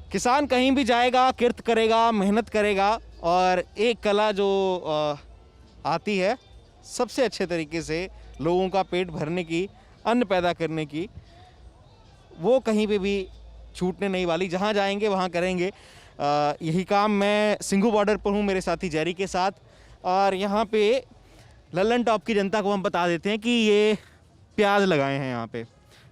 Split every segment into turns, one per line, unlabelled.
किसान कहीं भी जाएगा, किर्त करेगा, मेहनत करेगा और एक कला जो आती है सबसे अच्छे तरीके से लोगों का पेट भरने की, अन्न पैदा करने की, वो कहीं पे भी छूटने नहीं वाली। जहाँ जाएंगे वहाँ करेंगे। यही काम मैं सिंघू बॉर्डर पर हूँ मेरे साथी जेरी के साथ, और यहाँ पे लल्लन टॉप की जनता को हम बता देते हैं कि ये प्याज लगाए हैं यहाँ पे।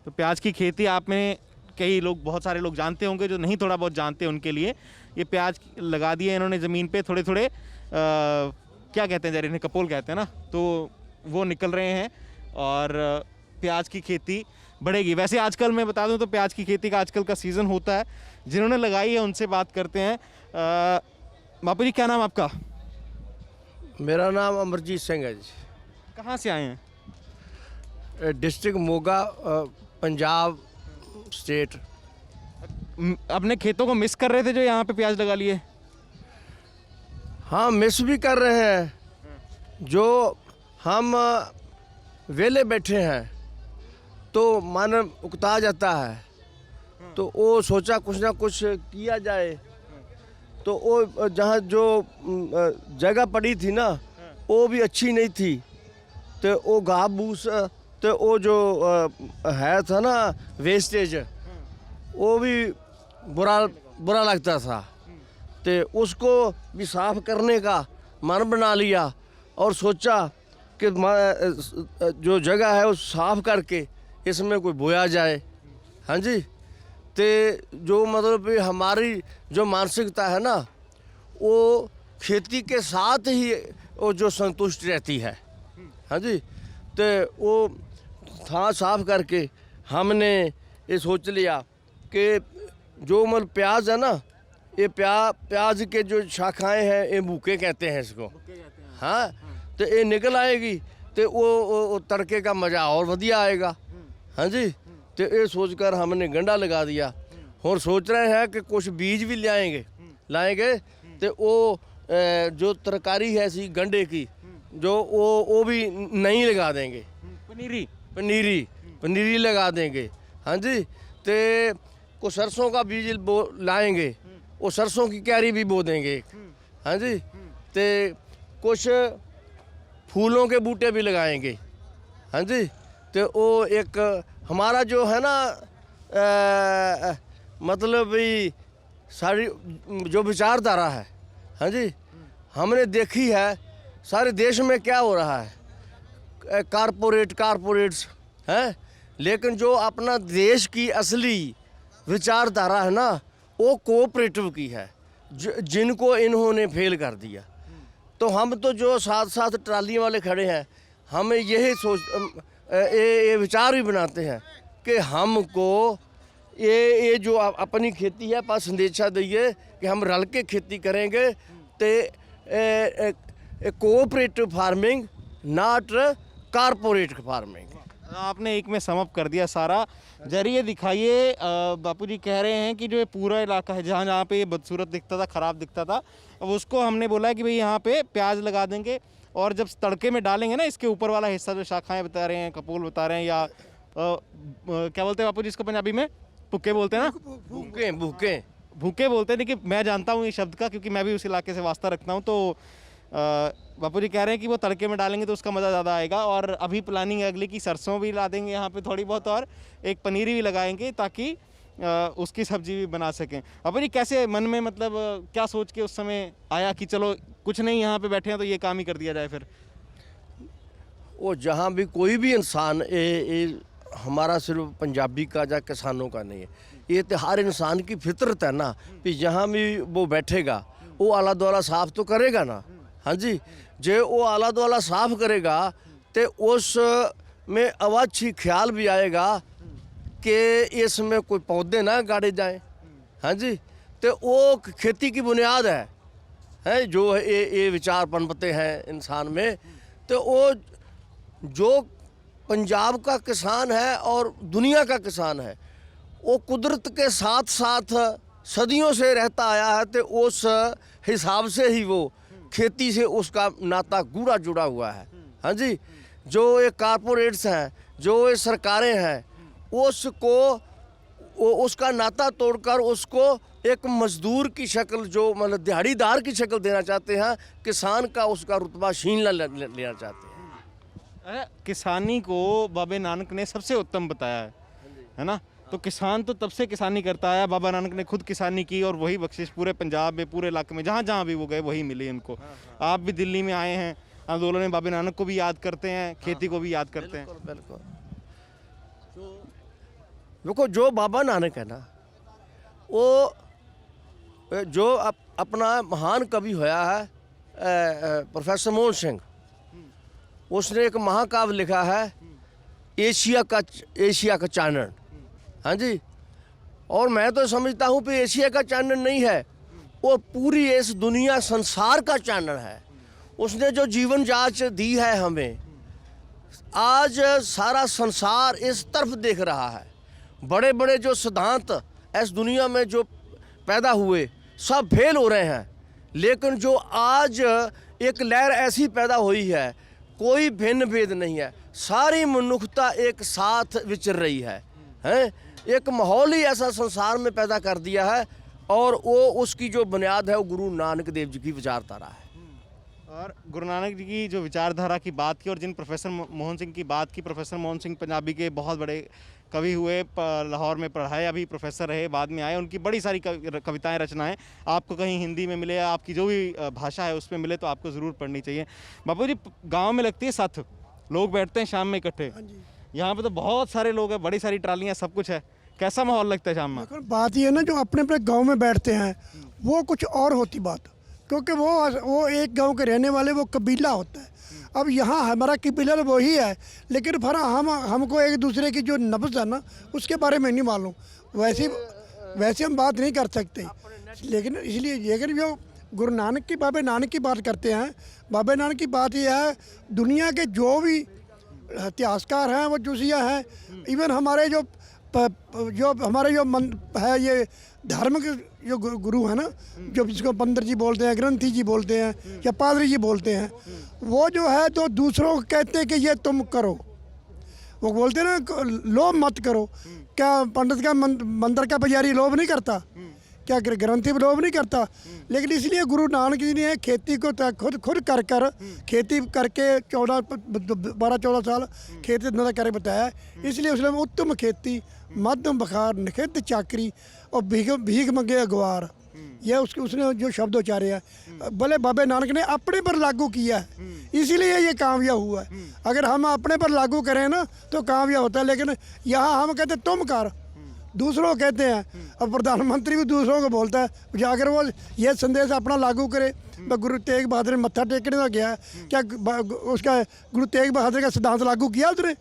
तो प्याज की खेती आप में कई लोग, बहुत सारे लोग जानते होंगे, जो नहीं थोड़ा बहुत जानते हैं उनके लिए ये प्याज लगा दिए इन्होंने ज़मीन पे। थोड़े थोड़े क्या कहते हैं जेरी, इन्हें कपोल कहते हैं ना, तो वो निकल रहे हैं और प्याज की खेती बढ़ेगी। वैसे आजकल मैं बता दूं तो प्याज की खेती का आजकल का सीज़न होता है। जिन्होंने लगाई है उनसे बात करते हैं। बापू जी, क्या नाम आपका?
मेरा नाम अमरजीत सिंह है जी।
कहाँ से आए हैं?
District Moga, Punjab state.
अपने खेतों को मिस कर रहे थे जो यहाँ पे प्याज लगा लिए?
हाँ, मिस भी कर रहे हैं। जो हम वेले बैठे हैं तो मन उकता जाता है, तो वो सोचा कुछ ना कुछ किया जाए। तो वो जहाँ जो जगह पड़ी थी ना, वो भी अच्छी नहीं थी। तो वो घास भूस, तो वो जो है था ना वेस्टेज, वो भी बुरा लगता था। तो उसको भी साफ करने का मन बना लिया और सोचा कि जो जगह है वो साफ करके इसमें कोई बोया जाए। हाँ जी। तो जो मतलब हमारी जो मानसिकता है ना, वो खेती के साथ ही वो जो संतुष्ट रहती है। हाँ जी। तो वो था साफ करके हमने ये सोच लिया कि जो मतलब प्याज है ना, ये प्याज के जो शाखाएं हैं, ये भूखे कहते हैं इसको। हाँ, तो ये निकल आएगी तो वो तड़के का मज़ा और बढ़िया आएगा। हाँ जी। तो ये सोचकर हमने गंडा लगा दिया और सोच रहे हैं कि कुछ बीज भी लाएंगे तो वो जो तरकारी है सी गंडे की, जो वो भी नहीं लगा देंगे। पनीरी लगा देंगे। हाँ जी। तो को सरसों का बीज लाएंगे, वो सरसों की क्यारी भी बो देंगे। हाँ जी। तो कुछ फूलों के बूटे भी लगाएंगे। हाँ जी। तो वो एक हमारा जो है ना मतलब भी सारी जो विचारधारा है, हाँ जी, हमने देखी है सारे देश में क्या हो रहा है। कारपोरेट्स हैं, लेकिन जो अपना देश की असली विचारधारा है ना, वो कोऑपरेटिव की है, जिनको इन्होंने फेल कर दिया। तो हम तो जो साथ साथ ट्राली वाले खड़े हैं, हमें यही ये विचार भी बनाते हैं कि हमको ये जो अपनी खेती है पास संदेशा दिए कि हम रल के खेती करेंगे। तो cooperative farming, not corporate farming.
आपने एक में समअप कर दिया सारा। जरिए दिखाइए। बापू जी कह रहे हैं कि जो ये पूरा इलाका है जहाँ जहाँ पे ये बदसूरत दिखता था, ख़राब दिखता था, अब उसको हमने बोला है कि भाई यहाँ पे प्याज लगा देंगे और जब तड़के में डालेंगे ना, इसके ऊपर वाला हिस्सा जो शाखाएं बता रहे हैं, कपूल बता रहे हैं, या क्या बोलते हैं बापू जी इसको पंजाबी में? भुक्के बोलते हैं ना? भूखे बोलते हैं। देखिए, मैं जानता हूँ ये शब्द का, क्योंकि मैं भी उस इलाके से वास्ता रखता हूँ। तो बापू जी कह रहे हैं कि वो तड़के में डालेंगे तो उसका मज़ा ज़्यादा आएगा। और अभी प्लानिंग है अगली की सरसों भी ला देंगे यहाँ पे थोड़ी बहुत, और एक पनीरी भी लगाएंगे ताकि उसकी सब्जी भी बना सकें। बापू जी कैसे मन में, मतलब क्या सोच के उस समय आया कि चलो कुछ नहीं, यहाँ पे बैठे हैं तो ये काम ही कर दिया जाए? फिर
वो जहाँ भी कोई भी इंसान, ये हमारा सिर्फ पंजाबी का या किसानों का नहीं है, ये तो हर इंसान की फितरत है ना कि जहाँ भी वो बैठेगा वो आला दुआला साफ तो करेगा ना। हाँ जी। जो वो आला दुआला साफ करेगा तो उस में अवश्य ख्याल भी आएगा कि इसमें कोई पौधे ना गाड़े जाएं। हाँ जी। तो वो खेती की बुनियाद है जो ये विचार पनपते हैं इंसान में। तो वो जो पंजाब का किसान है और दुनिया का किसान है, वो कुदरत के साथ साथ सदियों से रहता आया है। तो उस हिसाब से ही वो खेती से उसका नाता गूढ़ा जुड़ा हुआ है। हाँ जी, जो ये कारपोरेट्स हैं, जो ये सरकारें हैं, उसको उसका नाता तोड़कर उसको एक मजदूर की शक्ल, जो मतलब दिहाड़ीदार की शक्ल देना चाहते हैं, किसान का उसका रुतबा छीन लेना चाहते हैं।
अरे किसानी को बाबा नानक ने सबसे उत्तम बताया है ना। तो किसान तो तब से किसानी करता है, बाबा नानक ने खुद किसानी की और वही बख्शिश पूरे पंजाब में, पूरे इलाके में, जहाँ जहाँ भी वो गए वही मिली उनको। आप भी दिल्ली में आए हैं, आंदोलन में बाबा नानक को भी याद करते हैं, खेती को भी याद करते हैं।
बिल्कुल। देखो जो बाबा नानक है ना, वो जो अपना महान कवि होया है प्रोफेसर मोहन सिंह, उसने एक महाकाव्य लिखा है एशिया का चानन। हाँ जी, और मैं तो समझता हूँ कि एशिया का चानन नहीं है, वो पूरी इस दुनिया संसार का चानन है। उसने जो जीवन जांच दी है हमें, आज सारा संसार इस तरफ देख रहा है। बड़े बड़े जो सिद्धांत इस दुनिया में जो पैदा हुए सब फेल हो रहे हैं, लेकिन जो आज एक लहर ऐसी पैदा हुई है, कोई भिन्न भेद नहीं है, सारी मनुष्यता एक साथ विचर रही है, हैं? एक माहौल ही ऐसा संसार में पैदा कर दिया है, और वो उसकी जो बुनियाद है वो गुरु नानक देव जी की विचारधारा है।
और गुरु नानक जी की जो विचारधारा की बात की, और जिन प्रोफेसर मोहन सिंह की बात की, प्रोफेसर मोहन सिंह पंजाबी के बहुत बड़े कवि हुए, लाहौर में पढ़ाए, अभी प्रोफेसर रहे, बाद में आए, उनकी बड़ी सारी कविताएं, रचनाएं आपको कहीं हिंदी में मिले, आपकी जो भी भाषा है उसमें मिले तो आपको ज़रूर पढ़नी चाहिए। बापू जी, गाँव में लगती है साथ, लोग बैठते हैं शाम में इकट्ठे, यहाँ पे तो बहुत सारे लोग हैं, बड़ी सारी ट्रालियाँ, सब कुछ है, कैसा माहौल लगता है शाम में?
बात ये है ना, जो अपने अपने गांव में बैठते हैं वो कुछ और होती बात, क्योंकि वो एक गांव के रहने वाले, वो कबीला होता है। अब यहाँ हमारा कबीला तो वही है, लेकिन फिर हमको एक दूसरे की जो नब्ज़ है ना, उसके बारे में नहीं मालूम, वैसे हम बात नहीं कर सकते। लेकिन जो गुरु नानक की, बाबा नानक की बात करते हैं, बाबा नानक की बात यह है, दुनिया के जो भी इतिहासकार हैं वो जोशिया हैं, इवन हमारे जो हमारे जो है ये धर्म के जो गुरु है ना, जो जिसको पंडित जी बोलते हैं, ग्रंथी जी बोलते हैं, या पादरी जी बोलते हैं, वो जो है तो दूसरों को कहते हैं कि ये तुम करो, वो बोलते हैं ना लोभ मत करो। क्या पंडित का मंदिर का पुजारी लोभ नहीं करता? क्या ग्रंथी लोभ नहीं करता? लेकिन इसलिए गुरु नानक जी ने खेती को खुद कर खेती करके 12-14 साल खेती धंधा करके बताया। इसलिए उसने उत्तम खेती, मध्यम बखार, निखित चाकरी और भीख मंगे अगवार, यह उसने जो शब्द उच्चारे हैं, भले बाबा नानक ने अपने पर लागू किया है, इसीलिए ये कामयाब हुआ है। अगर हम अपने पर लागू करें ना तो कामयाब होता है, लेकिन यहाँ हम कहते तुम कर, दूसरों को कहते हैं। अब प्रधानमंत्री भी दूसरों को बोलता है, अगर वो ये संदेश अपना लागू करे। गुरु तेग बहादुर मत्था टेकने का गया, क्या उसका गुरु तेग बहादुर का सिद्धांत लागू किया उसने?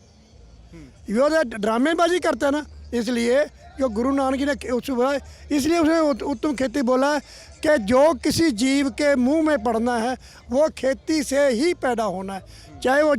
यो ड्रामेबाजी करता है ना। इसलिए जो गुरु नानक जी ने उसने, इसलिए उसने उत्तम खेती बोला है कि जो किसी जीव के मुंह में पड़ना है वो खेती से ही पैदा होना है, चाहे वो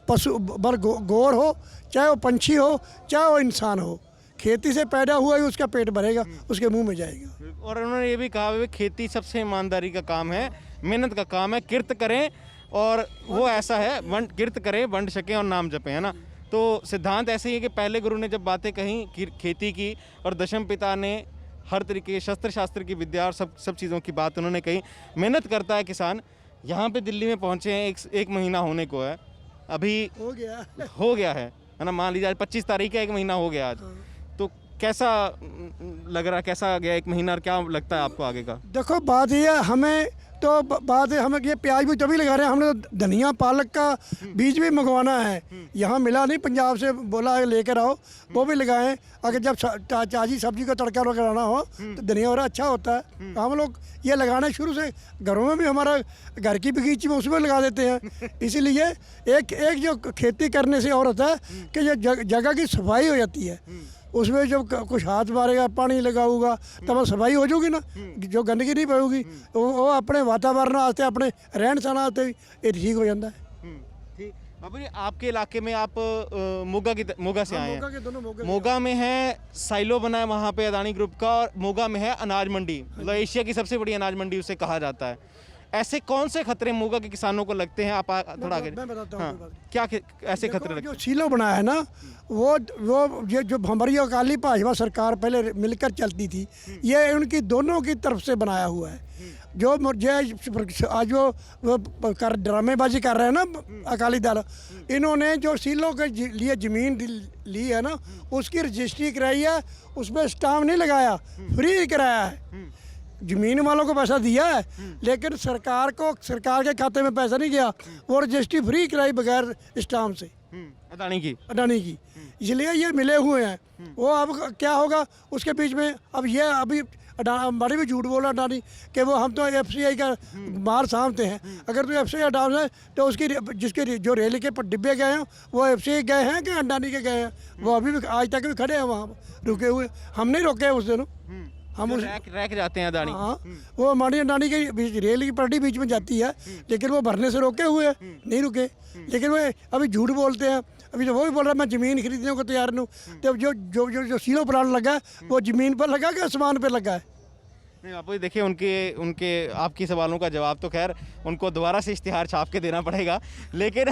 पशु गौर हो, चाहे वो पंछी हो, चाहे वो इंसान हो, खेती से पैदा हुआ ही उसका पेट भरेगा, उसके मुंह में जाएगा।
और उन्होंने ये भी कहा है खेती सबसे ईमानदारी का काम है, मेहनत का काम है, किर्त करें, और वो ऐसा है किर्त करें, वंड सकें और नाम जपें, है ना। तो सिद्धांत ऐसे ही है कि पहले गुरु ने जब बातें कहीं खेती की, और दशम पिता ने हर तरीके शस्त्र शास्त्र की विद्या और सब चीज़ों की बात उन्होंने कही। मेहनत करता है किसान। यहाँ पे दिल्ली में पहुँचे हैं, एक महीना होने को है, अभी हो गया है ना, मान लीजिए आज 25 तारीख है, 1 महीना हो गया आज। तो कैसा लग रहा है, कैसा गया 1 महीना, और क्या लगता है आपको आगे का?
देखो बात ये है, हमें ये प्याज भी तभी लगा रहे हैं, हमने तो धनिया पालक का बीज भी मंगवाना है, यहाँ मिला नहीं, पंजाब से बोला लेकर आओ, वो भी लगाएं। अगर जब ताजी सब्जी का तड़का लगाना हो तो धनिया और अच्छा होता है। हम लोग ये लगाना शुरू से घरों में भी, हमारा घर की बगीची में उसमें लगा देते हैं। इसीलिए एक जो खेती करने से और होता है कि जो जगह की सफाई हो जाती है, उसमें जब कुछ हाथ मारेगा, पानी लगाऊगा, तब सफाई हो जाएगी ना, जो गंदगी नहीं पड़ेगी, वो अपने वातावरण आते, अपने रहन सहन आते ये ठीक हो जाता है।
ठीक। बाबू जी, आपके इलाके में आप मोगा से आए हैं। मोगा में है साइलो बना है वहाँ पे अदानी ग्रुप का, और मोगा में है अनाज मंडी, मतलब एशिया की सबसे बड़ी अनाज मंडी उसे कहा जाता है। ऐसे कौन से खतरे मोगा के किसानों को लगते हैं? आप थोड़ा आगे।
मैं बताता हूँ
हाँ,
कोई बात नहीं।
क्या ऐसे
देखो,
खतरे लगते
जो सीलो बनाया है ना, वो ये जो हमारी अकाली भाजपा सरकार पहले मिलकर चलती थी, ये उनकी दोनों की तरफ से बनाया हुआ है। जो आज वो कर ड्रामेबाजी कर रहे हैं ना अकाली दल, इन्होंने जो सीलों के लिए ज़मीन ली है ना, उसकी रजिस्ट्री कराई है, उसमें स्टाम्प नहीं लगाया, फ्री कराया है। ज़मीन वालों को पैसा दिया है, लेकिन सरकार के खाते में पैसा नहीं गया, वो रजिस्ट्री फ्री कराई बगैर स्टाम्प से
अडानी की।
अडानी की। इसलिए ये मिले हुए हैं। वो अब क्या होगा उसके बीच में? अब ये अभी अंबानी भी झूठ बोला अडानी कि वो हम तो एफसीआई का मार सामते हैं। अगर तो एफसीआई डाउन है तो उसकी जिसके जो रेल के डिब्बे गए हैं वो एफसीआई गए हैं कि अडानी के गए हैं? वो अभी भी आज तक भी खड़े हैं वहाँ रुके हुए। हम नहीं रुके हैं उस दिन, हम उस
रैक जाते हैं अडानी।
हाँ, वो अंबानी अडानी की रेल की पटरी बीच में जाती है, लेकिन वो भरने से रोके हुए हैं, नहीं रुके। लेकिन वो अभी झूठ बोलते हैं। अभी तो वो भी बोल रहा है मैं ज़मीन खरीदने को तैयार हूँ। तो जो सीलो प्लांट लगा है वो ज़मीन पर लगा कि आसमान पर लगा है?
नहीं बापू जी, देखिए उनके आपकी सवालों का जवाब तो खैर उनको दोबारा से इश्तिहार छाप के देना पड़ेगा। लेकिन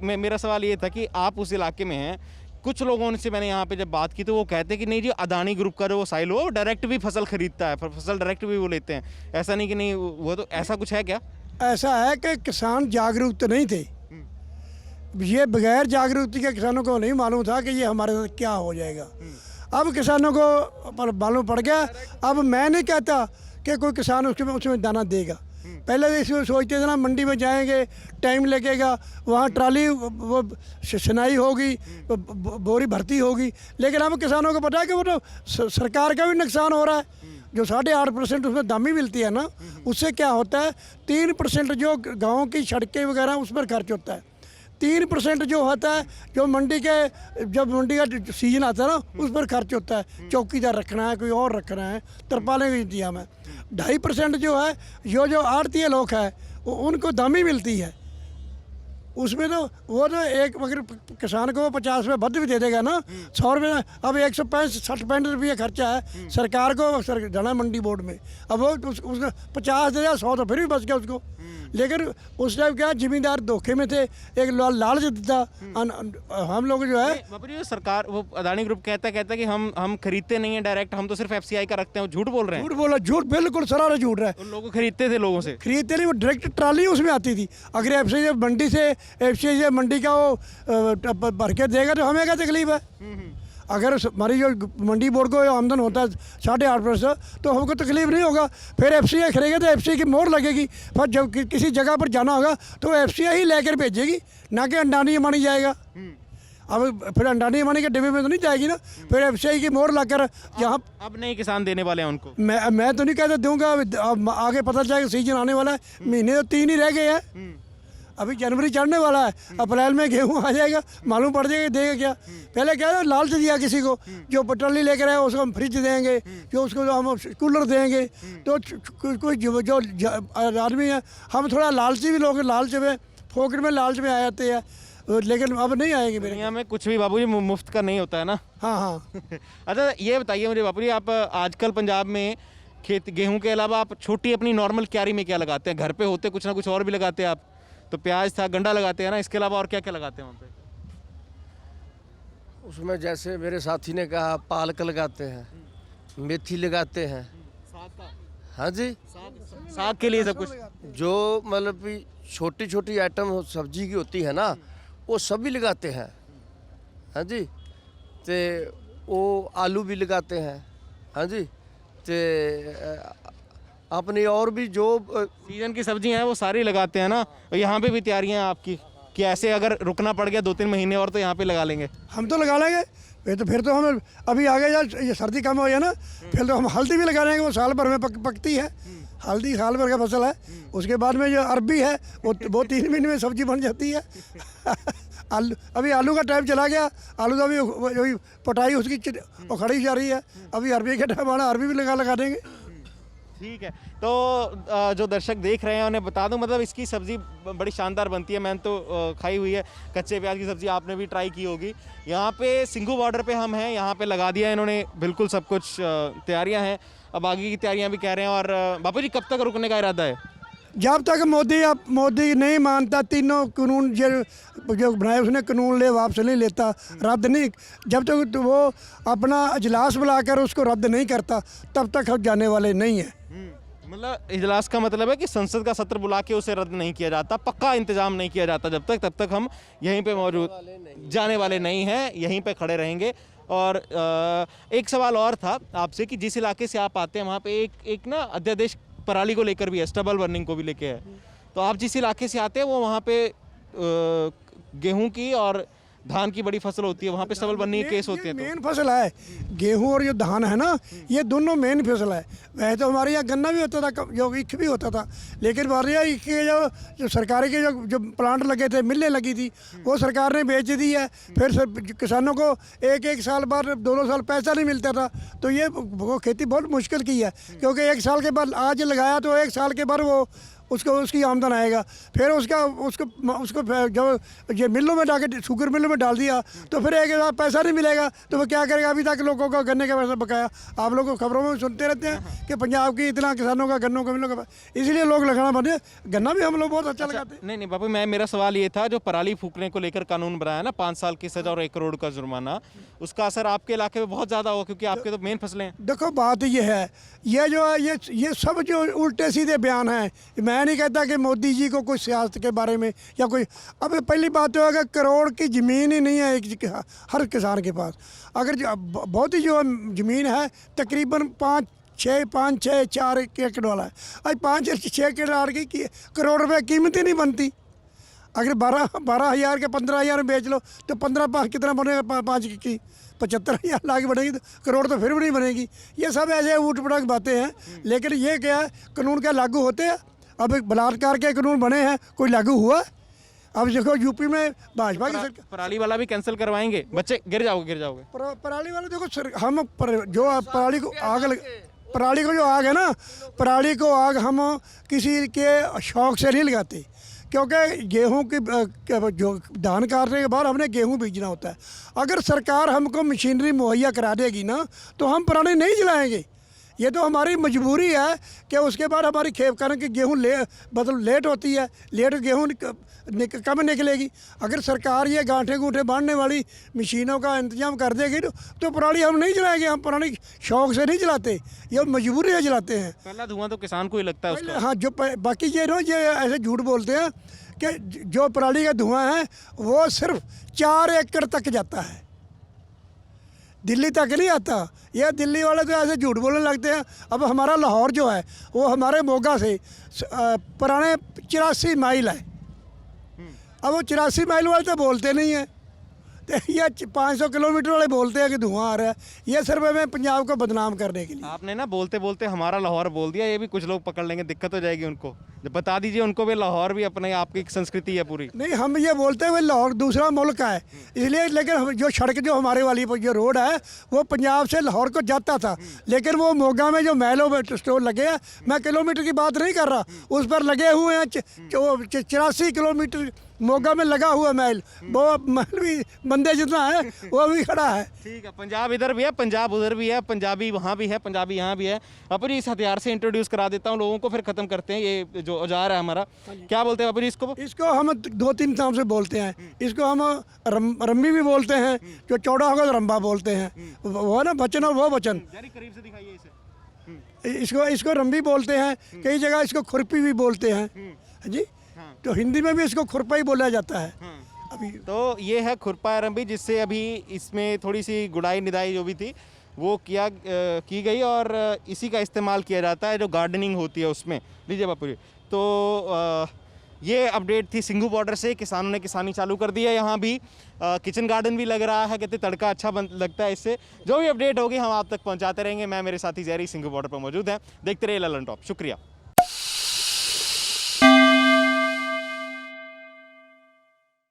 मेरा सवाल ये था कि आप उस इलाके में हैं, कुछ लोगों से मैंने यहाँ पे जब बात की तो वो कहते हैं कि नहीं जी, अदानी ग्रुप का जो वो साइलो वो डायरेक्ट भी फसल खरीदता है, फसल डायरेक्ट भी वो लेते हैं। ऐसा नहीं कि नहीं, वो तो ऐसा कुछ है क्या?
ऐसा है कि किसान जागरूक तो नहीं थे। ये बगैर जागरूकता के किसानों को नहीं मालूम था कि ये हमारे साथ क्या हो जाएगा। अब किसानों को मालूम पड़ गया। अब मैं नहीं कहता कि कोई किसान उसमें दाना देगा। पहले इसमें सोचते थे ना मंडी में जाएंगे, टाइम लगेगा, वहाँ ट्राली वो सिनाई होगी, बोरी भर्ती होगी। लेकिन अब किसानों को पता है कि वो तो सरकार का भी नुकसान हो रहा है। जो 8.5% उसमें दामी मिलती है ना, उससे क्या होता है 3% जो गाँव की सड़कें वगैरह उस पर खर्च होता है। 3% जो होता है जो जब मंडी का सीजन आता है ना, उस पर खर्च होता है। चौकीदार रखना है, कोई और रखना है, तरपालें का इंतजाम है। 2.5% जो है जो आड़तीय लोग हैं उनको दामी मिलती है। उसमें तो वो तो एक अगर किसान को 50 रुपये बद भी दे देगा ना, 100 रुपये। अब 165 रुपये खर्चा है सरकार को दाना मंडी बोर्ड में। अब वो उसको 50 दे दिया, 100 तो फिर भी बच गया उसको। लेकिन उस टाइम क्या जिम्मेदार धोखे में थे, एक लालच देता। हम लोग जो है
बाबू जी, सरकार वो अदानी ग्रुप कहता है कि हम खरीदते नहीं है डायरेक्ट, हम तो सिर्फ एफसीआई का रखते हैं। झूठ बोल रहे हैं।
झूठ बिल्कुल सरारा झूठ रहा है।
उन लोगों खरीदते थे, लोगों से
खरीदते नहीं, वो डायरेक्ट ट्राली उसमें आती थी। अगर एफसीआई से मंडी का वो भर के देगा तो हमें क्या तकलीफ है? अगर हमारी जो मंडी बोर्ड को आमदन होता है 8.5%, तो हमको तकलीफ नहीं होगा। फिर एफसीआई खरीदेगा तो एफसीआई की मोहर लगेगी। फिर जब किसी जगह पर जाना होगा तो एफसीआई ही लेकर भेजेगी, ना कि अंडानी अम्बानी जाएगा। अब फिर अंडानी अम्बानी के डिब्बे में तो नहीं जाएगी ना, फिर एफसीआई की मोहर लाकर जहाँ।
अब नहीं किसान देने वाले हैं उनको।
मैं तो नहीं कहता दूंगा। अब आगे पता चलेगा, सीजन आने वाला है, महीने तो 3 ही रह गए हैं। अभी जनवरी चढ़ने वाला है, अप्रैल में गेहूँ आ जाएगा, मालूम पड़ जाएगा देगा क्या। पहले क्या है, लालच दिया किसी को, जो ट्राली लेकर आए उसको हम फ्रिज देंगे, जो उसको हम कूलर देंगे। तो कोई जो आदमी है, हम थोड़ा लालची भी लोग, लालच में फोकट में लालच में आ जाते हैं। लेकिन अब नहीं आएंगे मेरे
दुनिया में कुछ भी बाबू जी मुफ्त का नहीं होता है ना।
हाँ हाँ।
अच्छा ये बताइए मुझे बापू जी, आप आजकल पंजाब में गेहूं के अलावा आप छोटी अपनी नॉर्मल क्यारी में क्या लगाते हैं? घर पे होते कुछ ना कुछ और भी लगाते हैं आप? तो प्याज था, गंडा लगाते हैं ना, इसके अलावा और क्या क्या लगाते हैं वहाँ पे?
उसमें जैसे मेरे साथी ने कहा पालक लगाते हैं, मेथी लगाते हैं। हाँ जी,
साग के लिए सब कुछ
जो मतलब कि छोटी छोटी आइटम सब्जी की होती है ना, वो सभी लगाते हैं। हाँ जी, ते वो आलू भी लगाते हैं। हाँ जी, ते अपनी और भी जो
सीजन की सब्जियां हैं वो सारी लगाते हैं ना। और यहाँ पे भी तैयारियां हैं आपकी कि ऐसे अगर रुकना पड़ गया 2-3 महीने और तो यहाँ पे लगा लेंगे?
हम तो लगा लेंगे। फिर तो हम अभी आगे ये सर्दी कम हो जाए ना, फिर तो हम हल्दी भी लगा लेंगे। वो साल भर में पकती है हल्दी, साल भर का फसल है। उसके बाद में जो अरबी है वो 3 महीने में सब्जी बन जाती है। अभी आलू का टाइम चला गया, आलू तो अभी पटाई उसकी खड़ी जा रही है। अभी अरबी का टाइम आना, अरबी भी लगा देंगे।
ठीक है। तो जो दर्शक देख रहे हैं उन्हें बता दूं, मतलब इसकी सब्ज़ी बड़ी शानदार बनती है। मैंने तो खाई हुई है। कच्चे प्याज की सब्ज़ी आपने भी ट्राई की होगी। यहाँ पे सिंघू बॉर्डर पे हम हैं, यहाँ पे लगा दिया है इन्होंने बिल्कुल सब कुछ, तैयारियाँ हैं। अब आगे की तैयारियाँ भी कह रहे हैं। और बापू जी कब तक रुकने का इरादा है?
जब तक मोदी नहीं मानता तीनों कानून जो बनाए उसने कानून ले वापस नहीं लेता, रद्द नहीं, जब तक तो वो अपना इजलास बुलाकर उसको रद्द नहीं करता तब तक हम जाने वाले नहीं हैं।
मतलब इजलास का मतलब है कि संसद का सत्र बुला के उसे रद्द नहीं किया जाता, पक्का इंतजाम नहीं किया जाता जब तक, तब तक हम यहीं पे मौजूद जाने वाले नहीं हैं, यहीं पे खड़े रहेंगे। और एक सवाल और था आपसे कि जिस इलाके से आप आते हैं वहाँ पे एक ना अध्यादेश पराली को लेकर भी है, स्टबल बर्निंग को भी लेके है, तो आप जिस इलाके से आते हैं वो वहाँ पे गेहूं की और धान की बड़ी फसल होती है, वहाँ पे स्टबल बर्निंग के केस होते हैं।
मेन फसल है गेहूं और जो धान है ना, ये दोनों मेन फसल है। वैसे तो हमारे यहाँ गन्ना भी होता था, जो ईख भी होता था, लेकिन हमारे यहाँ ईख के जो सरकारी के जो प्लांट लगे थे, मिलें लगी थी, वो सरकार ने बेच दी है। फिर किसानों को एक साल बाद 2 साल पैसा नहीं मिलता था, तो ये वो खेती बहुत मुश्किल की है, क्योंकि 1 साल के बाद आज लगाया तो 1 साल के बाद वो उसकी आमदन आएगा। फिर उसको जब ये मिलों में जाके शुगर मिलों में डाल दिया तो फिर एक बार पैसा नहीं मिलेगा, तो वो क्या करेगा। अभी तक लोगों का गन्ने का पैसा बकाया, आप लोग खबरों में सुनते रहते हैं कि पंजाब की इतना किसानों का गन्नों का मिलों का, इसलिए लोग लगाना बने। गन्ना भी हम लोग बहुत अच्छा लगाते हैं।
नहीं बापू, मेरा सवाल ये था, जो पराली फूकने को लेकर कानून बनाया ना, 5 साल की सजा और 1 करोड़ का जुर्माना, उसका असर आपके इलाके में बहुत ज़्यादा होगा क्योंकि आपके तो मेन फसलें हैं।
देखो बात ये है, ये जो है ये सब जो उल्टे सीधे बयान हैं। मैं नहीं कहता कि मोदी जी को कुछ सियासत के बारे में या कोई, अब पहली बात तो है कि करोड़ की ज़मीन ही नहीं है हर किसान के पास। अगर बहुत ही जो ज़मीन है तकरीबन 4 एकड़ वाला है, आज 5-6 एकड़ की करोड़ रुपये कीमत ही नहीं बनती। अगर 12,000 के 15,000 में बेच लो तो 15 कितना बनेगा, 5 की 75,000 लाख बनेगी, तो करोड़ तो फिर भी नहीं बनेगी। ये सब ऐसे ऊट पटांग बातें हैं। लेकिन ये क्या है, कानून क्या लागू होते हैं? अब बलात्कार के कानून बने हैं, कोई लागू हुआ? अब देखो यूपी में भाजपा की सरकार,
पराली वाला भी कैंसिल करवाएंगे, बच्चे गिर जाओगे।
पराली वाले देखो हम जो पराली को पराली को जो आग है ना, पराली को आग हम किसी के शौक से नहीं लगाते, क्योंकि गेहूं की जो धान काटने के बाद हमने गेहूं बीजना होता है। अगर सरकार हमको मशीनरी मुहैया करा देगी ना, तो हम पराली नहीं जलाएंगे। ये तो हमारी मजबूरी है कि उसके बाद हमारी खेप कारण की गेहूँ लेट होती है, लेट गेहूँ कम निकलेगी। अगर सरकार ये गांठे गूंठे बांधने वाली मशीनों का इंतजाम कर देगी तो पराली हम नहीं जलाएंगे। हम पराली शौक से नहीं जलाते, ये मजबूरी है जलाते हैं।
पहला धुआं तो किसान को ही लगता है उसका।
हाँ, जो बाकी ये ऐसे झूठ बोलते हैं कि जो पराली का धुआं है वो सिर्फ 4 एकड़ तक जाता है, दिल्ली तक नहीं आता। ये दिल्ली वाले तो ऐसे झूठ बोलने लगते हैं। अब हमारा लाहौर जो है वो हमारे मोगा से पुराने 84 माइल है। अब वो 84 माइल वाले तो बोलते नहीं हैं, तो ये 500 किलोमीटर वाले बोलते हैं कि धुआं आ रहा है। ये सिर्फ हमें पंजाब को बदनाम करने के लिए।
आपने ना बोलते बोलते हमारा लाहौर बोल दिया, ये भी कुछ लोग पकड़ लेंगे, दिक्कत हो जाएगी उनको। बता दीजिए उनको भी, लाहौर भी अपने आपकी एक संस्कृति है पूरी।
नहीं, हम ये बोलते हैं लाहौर दूसरा मुल्क है इसलिए, लेकिन जो सड़क जो हमारे वाली जो रोड है वो पंजाब से लाहौर को जाता था, लेकिन वो मोगा में जो महलों में स्टोर लगे हैं, मैं किलोमीटर की बात नहीं कर रहा, उस पर लगे हुए हैं 84 किलोमीटर मोगा में लगा हुआ महल, वो महल भी बंदे जितना है वो भी खड़ा है।
ठीक है, पंजाब इधर भी है, पंजाब उधर भी है, पंजाबी वहाँ भी है, पंजाबी यहाँ भी है। बापू जी, इस हथियार से इंट्रोड्यूस करा देता हूँ लोगों को, फिर खत्म करते हैं। ये जो औजार है हमारा, क्या बोलते हैं बापू जी इसको?
इसको हम 2-3 नाम से बोलते हैं। इसको हम रम्मी भी बोलते हैं, जो चौड़ा होगा तो रंबा बोलते हैं, वो है ना वचन और वो वचन।
करीब से दिखाइए इसे।
इसको रम्बी बोलते हैं, कई जगह इसको खुरपी भी बोलते हैं जी। तो हिंदी में भी इसको खुरपा ही बोला जाता है। अभी
तो ये है खुरपा रंबी, जिससे अभी इसमें थोड़ी सी गुड़ाई निदाई जो भी थी वो की गई और इसी का इस्तेमाल किया जाता है जो गार्डनिंग होती है उसमें। लीजिए बापू जी, तो ये अपडेट थी सिंघू बॉर्डर से। किसानों ने किसानी चालू कर दी है, यहाँ भी किचन गार्डन भी लग रहा है, कहते तड़का अच्छा लगता है इससे। जो भी अपडेट होगी हम आप तक पहुँचाते रहेंगे। मैं, मेरे साथी जैरी सिंघू बॉर्डर पर मौजूद हैं। देखते रहिए ललन टॉप। शुक्रिया।